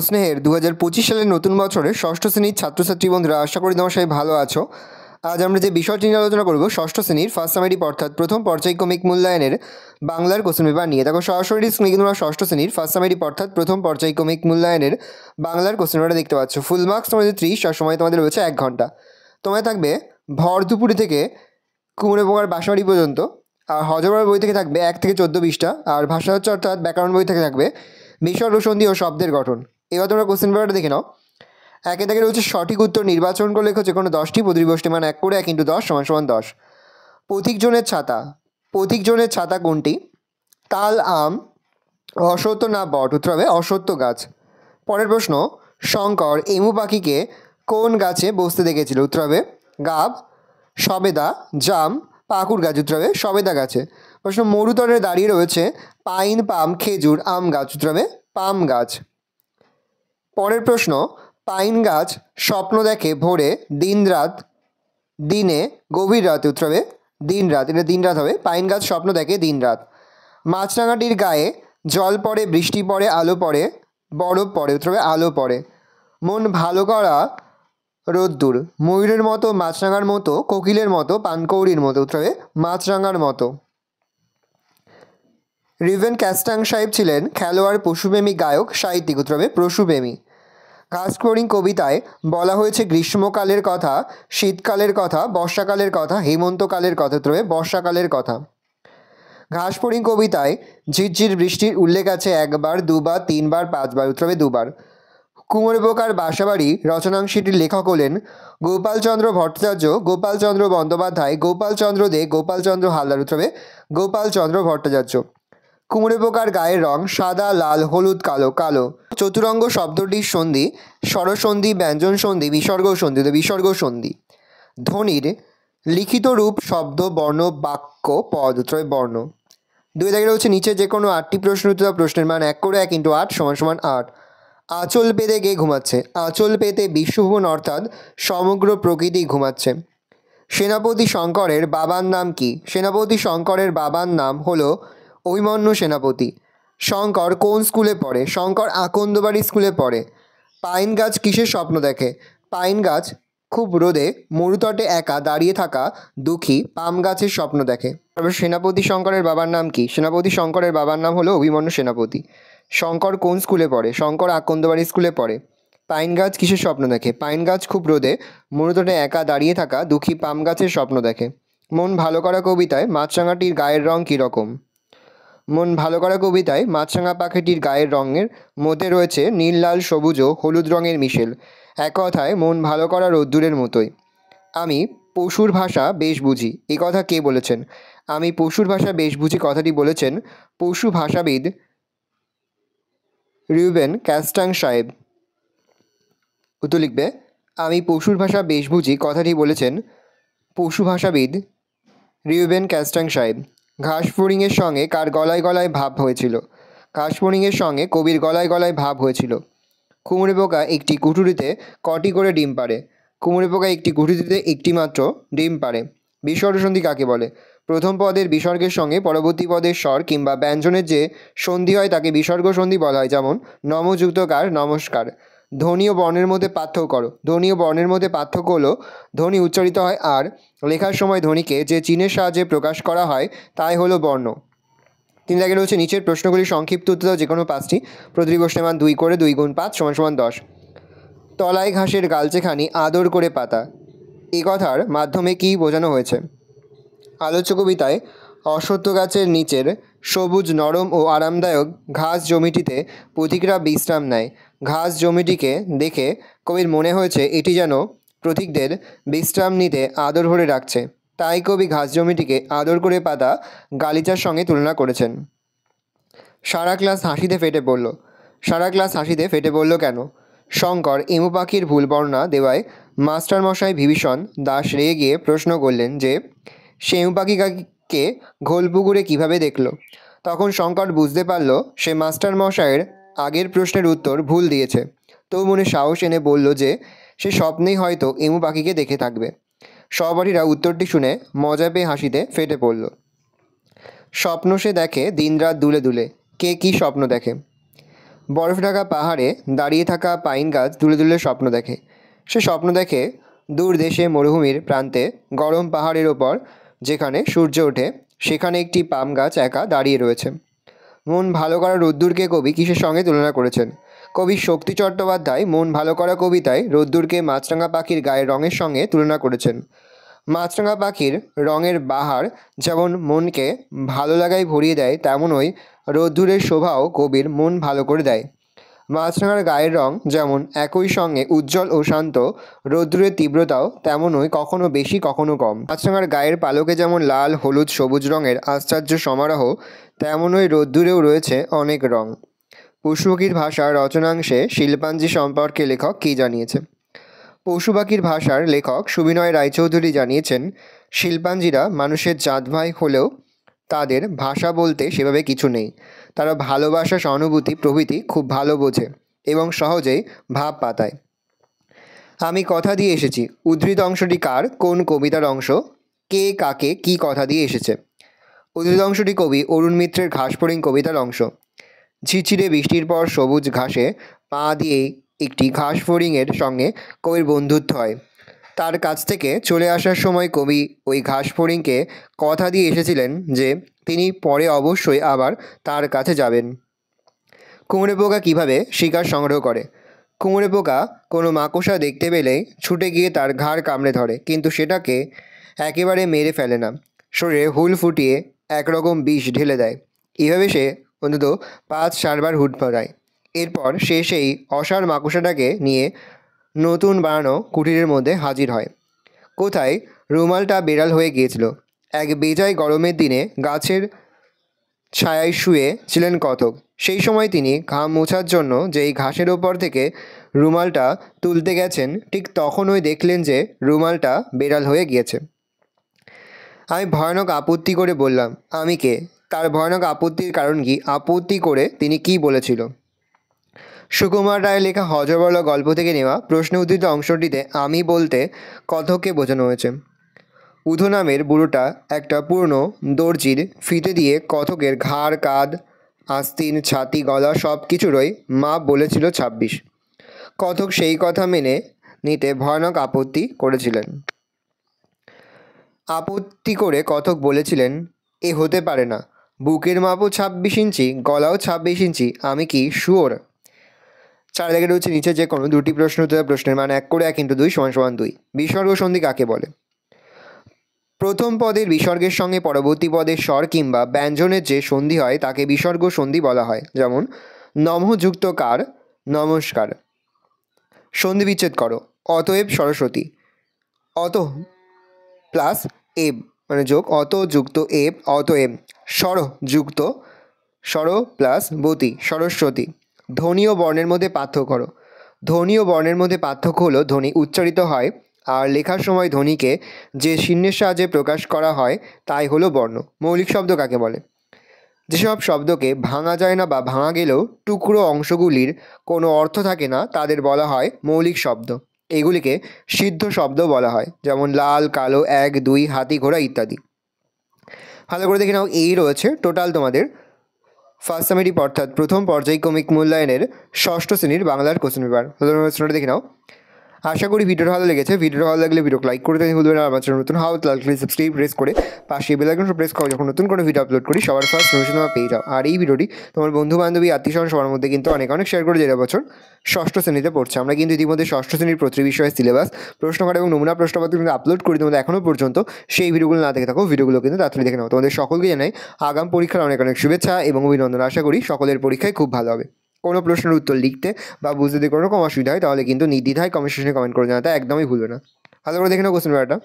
স্নেহের 2025 সালের নতুন বছরের ষষ্ঠ শ্রেণীর ছাত্রছাত্রী বন্ধুরা, আশা করি তোমার সবাই ভালো আছো। আজ আমরা যে বিষয়টি নিয়ে আলোচনা করব ষষ্ঠ শ্রেণীর ফার্স্ট সামারিপ অর্থাৎ প্রথম পর্যায়ক্রমিক মূল্যায়নের বাংলার কোশ্চেন পেপার নিয়ে। দেখো সরাসরি স্ক্রিনে কিন্তু তোমরা ষষ্ঠ শ্রেণীর ফার্স্ট সামারিপ অর্থাৎ প্রথম পর্যায়ক্রমিক মূল্যায়নের বাংলার কোশ্চেন পেপারটা দেখতে পাচ্ছ। ফুল মার্কস তোমাদের 30 আর সময় তোমাদের রয়েছে 1 ঘন্টা। তোমায় থাকবে ভর দুপুরি থেকে কুমড়ে পোকার বাসাবাড়ি পর্যন্ত, আর হজবর বই থেকে থাকবে 1 থেকে 14 পৃষ্ঠা, আর ভাষাচর্চা অর্থাৎ ব্যাকরণ বই থেকে থাকবে বিসর্গ সন্ধি ও শব্দের গঠন। এবার তোমরা কোশ্চেন পেপারটা দেখে নাও। একে থেকে রয়েছে সঠিক উত্তর নির্বাচন করে লেখো যে কোনো 10টি, প্রতিবষ্টি মান 1 করে 1 × 10 = 10। পথিকজনের ছাতা, পথিকজনের ছাতা কোনটি? তাল, আম, অশ্বত্থ না বট? উত্তর হবে অশ্বত্থ গাছ। পরের প্রশ্ন, শঙ্কর এমু পাখিকে কোন গাছে বসতে দেখেছিল? উত্তর হবে গাব, সবেদা, জাম, পাকুড় গাছ। উত্তর হবে সবেদা গাছে। প্রশ্ন, মরুতরে দাঁড়িয়ে রয়েছে পাইন, পাম, খেজুর, আম গাছ। উত্তর হবে পাম গাছ। পরের প্রশ্ন, পাইন গাছ স্বপ্ন দেখে ভোরে, দিন রাত, দিনে, গভীর রাতে। উত্তর হবে দিন রাত, এটা দিন রাত হবে। পাইন গাছ স্বপ্ন দেখে দিন রাত। মাছরাঙাটির গায়ে জল পড়ে, বৃষ্টি পড়ে, আলো পড়ে, বরফ পড়ে। উত্তর হবে আলো পড়ে। মন ভালো করা রোদ্দুর, ময়ূরের মতো, মাছরাঙার মতো, কোকিলের মতো, পানকৌড়ির মতো। উত্তর হবে মাছরাঙার মতো। রিভেন ক্যাস্টাং সাহেব ছিলেন খেলোয়াড়, পশুপ্রেমী, গায়ক, সাহিত্যিক। উত্তর হবে পশুপ্রেমী। ঘাসফড়িং কবিতায় বলা হয়েছে গ্রীষ্মকালের কথা, শীতকালের কথা, বর্ষাকালের কথা, হেমন্তকালের কথা। উত্তর হবে বর্ষাকালের কথা। ঘাসফড়িং কবিতায় ঝিরঝির বৃষ্টির উল্লেখ আছে 1 বার, 2 বার, 3 বার, 5 বার। উত্তর হবে 2 বার। কুমড়ে পোকার বাসাবাড়ি রচনাংশটির লেখক হলেন গোপালচন্দ্র ভট্টাচার্য, গোপালচন্দ্র বন্দ্যোপাধ্যায়, গোপালচন্দ্র দে, গোপালচন্দ্র হালদার। উত্তর হবে গোপালচন্দ্র ভট্টাচার্য। কুমড়ে পোকার গায়ের রং সাদা, লাল, হলুদ, কালো। কালো। চতুরঙ্গ শব্দটির সন্ধি স্বরসন্ধি, ব্যঞ্জন সন্ধি, বিসর্গ সন্ধি। বিসর্গ সন্ধি। ধ্বনির লিখিত রূপ শব্দ, বর্ণ, বাক্য, পদ। উত্তর বর্ণ। 2 দাগে রয়েছে নিচে যে কোনো 8টি প্রশ্ন উত্তর, প্রশ্নের মান 1 করে 1 × 8 = 8। আঁচল পেতে কে ঘুমাচ্ছে? আঁচল পেতে বিশ্বভুবন অর্থাৎ সমগ্র প্রকৃতি ঘুমাচ্ছে। সেনাপতি শঙ্করের বাবার নাম কি? সেনাপতি শঙ্করের বাবার নাম হলো অভিমন্যু সেনাপতি। শঙ্কর কোন স্কুলে পড়ে? শঙ্কর আকন্দবাড়ি স্কুলে পড়ে। পাইন গাছ কিসের স্বপ্ন দেখে? পাইন গাছ খুব রোদে মরুতটে একা দাঁড়িয়ে থাকা দুঃখী পাম গাছের স্বপ্ন দেখে। তবে সেনাপতি শঙ্করের বাবার নাম কি? সেনাপতি শঙ্করের বাবার নাম হলো অভিমন্যু সেনাপতি। শঙ্কর কোন স্কুলে পড়ে? শঙ্কর আকন্দবাড়ি স্কুলে পড়ে। পাইন গাছ কিসের স্বপ্ন দেখে? পাইন গাছ খুব রোদে মরুতটে একা দাঁড়িয়ে থাকা দুঃখী পাম গাছের স্বপ্ন দেখে। মন ভালো করা কবিতায় মাছরাঙাটির গায়ের রং কীরকম? মন ভালো করা কবিতায় মাছরাঙা পাখিটির গায়ের রঙের মধ্যে রয়েছে নীল, লাল, সবুজ ও হলুদ রঙের মিশেল। এক কথায় মন ভালো করা রোদ্দুরের মতোই। আমি পশুর ভাষা বেশ বুঝি, এ কথা কে বলেছেন? আমি পশুর ভাষা বেশ বুঝি কথাটি বলেছেন পশু ভাষাবিদ রিউবেন ক্যাস্টাং সাহেব। উত্তর লিখবে, আমি পশুর ভাষা বেশ বুঝি কথাটি বলেছেন পশু ভাষাবিদ রিউবেন ক্যাস্টাং সাহেব। ঘাসফড়িংয়ের সঙ্গে কার গলায় গলায় ভাব হয়েছিল? ঘাসফড়িংয়ের সঙ্গে কবির গলায় গলায় ভাব হয়েছিল। কুমড়ে পোকা একটি কুঠুরিতে কটি করে ডিম পাড়ে? কুমড়ে পোকা একটি কুঠুরিতে একটি মাত্র ডিম পাড়ে। বিসর্গ সন্ধি কাকে বলে? প্রথম পদের বিসর্গের সঙ্গে পরবর্তী পদের স্বর কিংবা ব্যঞ্জনের যে সন্ধি হয় তাকে বিসর্গ সন্ধি বলা হয়, যেমন নমযুক্ত কার, নমস্কার। ধ্বনি ও বর্ণের মধ্যে পার্থক্য করো। ধ্বনি ও বর্ণের মধ্যে পার্থক্য হলো ধ্বনি উচ্চারিত হয় আর লেখার সময় ধ্বনিকে যে চিহ্নের সাহায্যে প্রকাশ করা হয় তাই হলো বর্ণ। 3 দাগে রয়েছে নিচের প্রশ্নগুলি সংক্ষিপ্ত উত্তর দাও যে কোনো 5টি, প্রতিটি প্রশ্নের মান 2 করে 2 × 5 = 10। তলায় ঘাসের গালচেখানি আদর করে পাতা, এ কথার মাধ্যমে কী বোঝানো হয়েছে? আলোচ্য কবিতায় অশ্বত্থ গাছের নিচের সবুজ, নরম ও আরামদায়ক ঘাস জমিটিতে পথিকরা বিশ্রাম নেয়। ঘাস জমিটিকে দেখে কবির মনে হয়েছে এটি যেন পথিকদের বিশ্রাম নিতে আদর ভরে রাখছে, তাই কবি ঘাস জমিটিকে আদর করে পাতা গালিচার সঙ্গে তুলনা করেছেন। সারা ক্লাস হাসিতে ফেটে পড়ল। সারা ক্লাস হাসিতে ফেটে পড়ল কেন? শঙ্কর এমু পাখির ভুল বর্ণনা দেওয়ায় মাস্টারমশাই বিভীষণ দাস রেগে গিয়ে প্রশ্ন করলেন যে সে এমু পাখিকে ঘোলপুকুরে কীভাবে দেখল? তখন শঙ্কর বুঝতে পারল সে মাস্টারমশাইয়ের আগের প্রশ্নের উত্তর ভুল দিয়েছে। তবু মনে সাহস এনে বলল যে সে স্বপ্নেই হয়তো এমু পাখিকে দেখে থাকবে। সহপাঠীরা উত্তরটি শুনে মজা পেয়ে হাসিতে ফেটে পড়ল। স্বপ্ন সে দেখে দিনরাত দুলে দুলে, কে কী স্বপ্ন দেখে? বরফ ঢাকা পাহাড়ে দাঁড়িয়ে থাকা পাইন গাছ দূরে দূরে স্বপ্ন দেখে। সে স্বপ্ন দেখে দূর দেশে মরুভূমির প্রান্তে গরম পাহাড়ের ওপর যেখানে সূর্য ওঠে সেখানে একটি পাম গাছ একা দাঁড়িয়ে রয়েছে। মন ভালো করা রোদ্দুরকে কবি কিসের সঙ্গে তুলনা করেছেন? কবি শক্তি চট্টোপাধ্যায় মন ভালো করা কবিতায় রোদ্দুরকে মাছরাঙা পাখির গায়ের রঙের সঙ্গে তুলনা করেছেন। মাছরাঙা পাখির রঙের বাহার যেমন মনকে ভালো লাগায় ভরিয়ে দেয়, তেমনই রোদ্দুরের শোভাও কবির মন ভালো করে দেয়। মাছরাঙার গায়ের রং যেমন একই সঙ্গে উজ্জ্বল ও শান্ত, রোদ্দুরের তীব্রতাও তেমনই কখনো বেশি কখনো কম। মাছরাঙার গায়ের পালকে যেমন লাল, হলুদ, সবুজ রঙের আশ্চর্য সমারোহ, তেমনই রোদ্দুরেও রয়েছে অনেক রং। পশু পাখির ভাষার রচনাংশে শিল্পাঞ্জি সম্পর্কে লেখক কী জানিয়েছে? পশু পাখির ভাষার লেখক সুবিনয় রায়চৌধুরী জানিয়েছেন, শিল্পাঞ্জিরা মানুষের জাত ভাই হলেও তাদের ভাষা বলতে সেভাবে কিছু নেই। তারা ভালোবাসা, সহানুভূতি প্রভৃতি খুব ভালো বোঝে এবং সহজেই ভাব পাতায়। আমি কথা দিয়ে এসেছি উদ্ধৃত অংশটি কার, কোন কবিতার অংশ, কে কাকে কী কথা দিয়ে এসেছে? উদ্ধৃত অংশটি কবি অরুণ মিত্রের ঘাসফড়িং কবিতার অংশ। ঝিরঝিরে বৃষ্টির পর সবুজ ঘাসে পা দিয়ে একটি ঘাসফড়িংয়ের সঙ্গে কবির বন্ধুত্ব হয়। তার কাছ থেকে চলে আসার সময় কবি ওই ঘাসফড়িংকে কথা দিয়ে এসেছিলেন যে তিনি পরে অবশ্যই আবার তার কাছে যাবেন। কুমড়ে পোকা কীভাবে শিকার সংগ্রহ করে? কুমড়ে পোকা কোনো মাকড়সা দেখতে পেলেই ছুটে গিয়ে তার ঘাড় কামড়ে ধরে, কিন্তু সেটাকে একেবারে মেরে ফেলে না, শরীরে হুল ফুটিয়ে একরকম বিষ ঢেলে দেয়। এভাবে সে অন্তত 5-4 বার হুড ফোটায়। এরপর সে সেই অসার মাকড়সাটাকে নিয়ে নতুন বানানো কুটিরের মধ্যে হাজির হয়। কোথায় রুমালটা বেড়াল হয়ে গিয়েছিল। এক বেজায় গরমের দিনে গাছের ছায়ায় শুয়ে ছিলেন কতক। সেই সময় তিনি ঘাম মোছার জন্য যেই ঘাসের ওপর থেকে রুমালটা তুলতে গেছেন, ঠিক তখনই দেখলেন যে রুমালটা বেড়াল হয়ে গিয়েছে। আমি ভয়ানক আপত্তি করে বললাম, আমি কে? তার ভয়ানক আপত্তির কারণ কি? আপত্তি করে তিনি কি বলেছিল? সুকুমার রায়ের লেখা হযবরল গল্প থেকে নেওয়া প্রশ্ন উদ্ধৃত অংশটিতে আমি বলতে কতককে বোঝানো হয়েছে। উধো নামের বুড়োটা একটা পুরনো দর্জির ফিতে দিয়ে কতকের ঘাড়, কাঁধ, আস্তিন, ছাতি, গলা সব কিছুরই মাপ বলেছিল 26। কতক সেই কথা মেনে নিতে ভয়ানক আপত্তি করেছিলেন। আপত্তি করে কতক বলেছিলেন, এ হতে পারে না, বুকের মাপও 26 ইঞ্চি, গলাও 26 ইঞ্চি, আমি কি শুয়োর? 4 দাগে রয়েছে নিচে যে কোনো দুটি প্রশ্ন উত্তর প্রশ্নের মান 1 করে 1 × 2 = 2। বিসর্গ সন্ধি কাকে বলে? প্রথম পদের বিসর্গের সঙ্গে পরবর্তী পদের স্বর কিংবা ব্যঞ্জনের যে সন্ধি হয় তাকে বিসর্গ সন্ধি বলা হয়। যেমন নমঃ যুক্ত কার, নমস্কার। সন্ধি বিচ্ছেদ করো। অতএব সরস্বতী, অত প্লাস এব মানে যোগ, অত যুক্ত এব অতএব। স্বর যুক্ত স্বর প্লাস বতী, সরস্বতী। ধ্বনি ও বর্ণের মধ্যে পার্থক্য করো। ধ্বনি ও বর্ণের মধ্যে পার্থক্য হলো ধ্বনি উচ্চারিত হয় আর লেখার সময় ধ্বনিকে যে চিহ্নের সাহায্যে প্রকাশ করা হয় তাই হলো বর্ণ। মৌলিক শব্দ কাকে বলে? যেসব শব্দকে ভাঙা যায় না বা ভাঙা গেলেও টুকরো অংশগুলির কোনো অর্থ থাকে না তাদের বলা হয় মৌলিক শব্দ। এগুলিকে সিদ্ধ শব্দ বলা হয়। যেমন লাল, কালো, 1, 2, হাতি, ঘোড়া ইত্যাদি। ভালো করে দেখে নাও, এই রয়েছে টোটাল তোমাদের ফার্স্ট সামেটিভ অর্থাৎ প্রথম পর্যায়ক্রমিক মূল্যায়নের 6ষ্ঠ শ্রেণীর বাংলার কোশ্চেন পেপার। প্রশ্নটা দেখে নাও। আশা করি ভিডিওটা ভালো লেগেছে। ভিডিওটা ভালো লাগলে ভিডিওকে লাইক করে দেবেন, ভুলবেন না। আমার চ্যানেল নতুন হাও তাহলে সাবস্ক্রাইব প্রেস করে পাশে বেল আইকনটা প্রেস করো, যখন নতুন কোনো ভিডিও আপলোড করি সবার ফার্স্ট নোটিফিকেশন তোমরা পেয়ে যাও। আর এই ভিডিওটি তোমার বন্ধু বান্ধবী আত্মীয়স্বজন সবার মধ্যে কিন্তু অনেক শেয়ার করে, যেটা বছর 6ষ্ঠ শ্রেণীতে পড়ছে। আমরা কিন্তু ইতিমধ্যে 6ষ্ঠ শ্রেণীর প্রতি বিষয়ের সিলেবাস, প্রশ্নকার এবং নমুনা প্রশ্নপত্র কিন্তু আপলোড করি। তোমাদের এখনও পর্যন্ত সেই ভিডিওগুলো না দেখে থাকো, ভিডিওগুলো কিন্তু তাড়াতাড়ি দেখে নাও। তোমাদের সকলকে জানাই আগাম পরীক্ষার অনেক শুভেচ্ছা এবং অভিনন্দন। আশা করি সকলের পরীক্ষায় খুব ভালো হবে। কোনো প্রশ্নের উত্তর লিখতে বা বুঝতে যদি কোনো রকম অসুবিধা হয় তাহলে কিন্তু নির্দ্বিধায় কমেন্ট সেকশনে কমেন্ট করে জানাতে একদমই ভুলবে না। ভালো করে দেখে নাও কোশ্চেন পেপারটা।